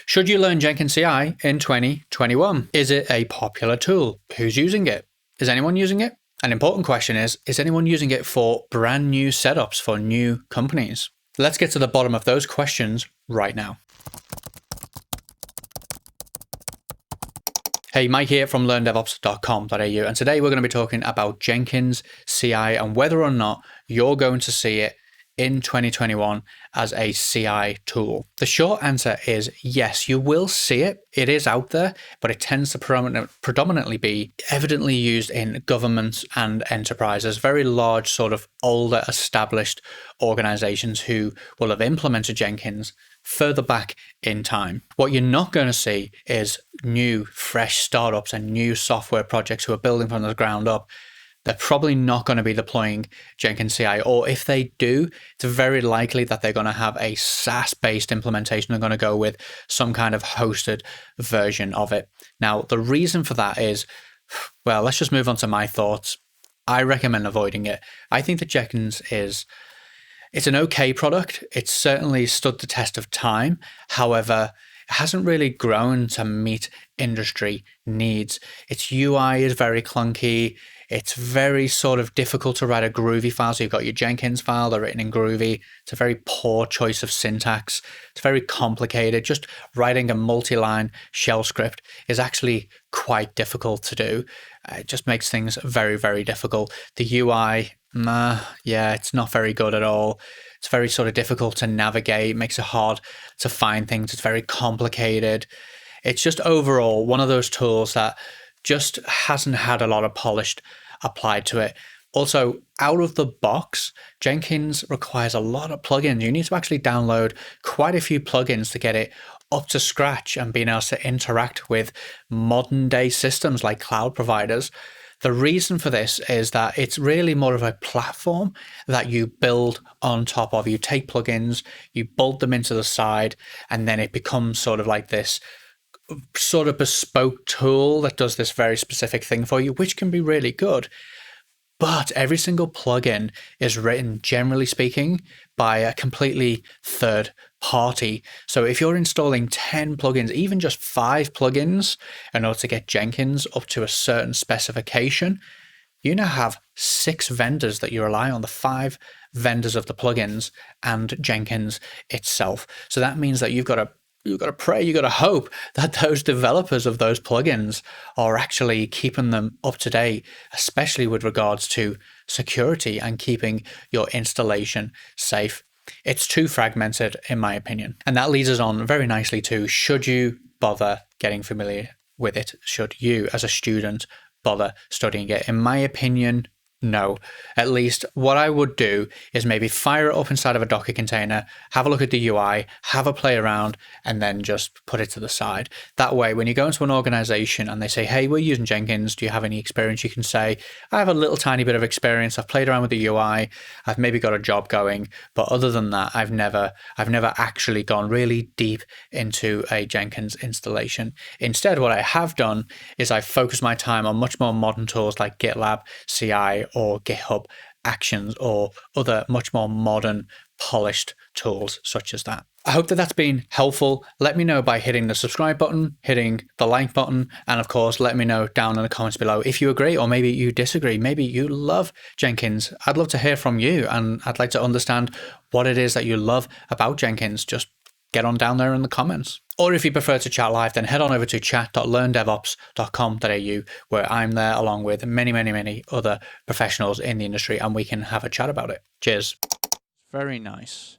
Should you learn Jenkins CI in 2021? Is it a popular tool? Who's using it? Is anyone using it? An important question is anyone using it for brand new setups for new companies? Let's get to the bottom of those questions right now. Hey, Mike here from learndevops.com.au, and today we're going to be talking about Jenkins CI and whether or not you're going to see it in 2021 as a CI tool. The short answer is yes, you will see it. It is out there, but it tends to predominantly be evidently used in governments and enterprises, very large, sort of older, established organizations who will have implemented Jenkins further back in time. What you're not going to see is new, fresh startups and new software projects who are building from the ground up. They're probably not going to be deploying Jenkins CI, or if they do, it's very likely that they're going to have a SaaS-based implementation. They're going to go with some kind of hosted version of it. Now, the reason for that is, well, let's just move on to my thoughts. I recommend avoiding it. I think that Jenkins it's an okay product. It's certainly stood the test of time. However, it hasn't really grown to meet industry needs. Its UI is very clunky. It's very sort of difficult to write a Groovy file. So you've got your Jenkins file, they're written in Groovy. It's a very poor choice of syntax. It's very complicated. Just writing a multi-line shell script is actually quite difficult to do. It just makes things very, very difficult. The UI, it's not very good at all. It's very sort of difficult to navigate. It makes it hard to find things. It's very complicated. It's just overall one of those tools that just hasn't had a lot of polish applied to it. Also, out of the box, Jenkins requires a lot of plugins. You need to actually download quite a few plugins to get it up to scratch and being able to interact with modern day systems like cloud providers. The reason for this is that it's really more of a platform that you build on top of. You take plugins, you bolt them into the side, and then it becomes sort of like this sort of bespoke tool that does this very specific thing for you, which can be really good. But every single plugin is written, generally speaking, by a completely third party. So if you're installing 10 plugins, even just 5 plugins in order to get Jenkins up to a certain specification, you now have 6 vendors that you rely on, the 5 vendors of the plugins and Jenkins itself. So that means that you've got to pray, you got to hope that those developers of those plugins are actually keeping them up to date, especially with regards to security and keeping your installation safe. It's too fragmented, in my opinion. And that leads us on very nicely to, should you bother getting familiar with it? Should you, as a student, bother studying it? In my opinion, no. At least what I would do is maybe fire it up inside of a Docker container, have a look at the UI, have a play around, and then just put it to the side. That way, when you go into an organization and they say, hey, we're using Jenkins, do you have any experience? You can say, I have a little tiny bit of experience. I've played around with the UI. I've maybe got a job going. But other than that, I've never actually gone really deep into a Jenkins installation. Instead, what I have done is I've focused my time on much more modern tools like GitLab CI or GitHub Actions or other much more modern, polished tools such as that. I hope that that's been helpful. Let me know by hitting the subscribe button, hitting the like button, and of course, let me know down in the comments below if you agree or maybe you disagree. Maybe you love Jenkins. I'd love to hear from you, and I'd like to understand what it is that you love about Jenkins. Just get on down there in the comments. Or if you prefer to chat live, then head on over to chat.learndevops.com.au, where I'm there along with many, many, many other professionals in the industry, and we can have a chat about it. Cheers. Very nice.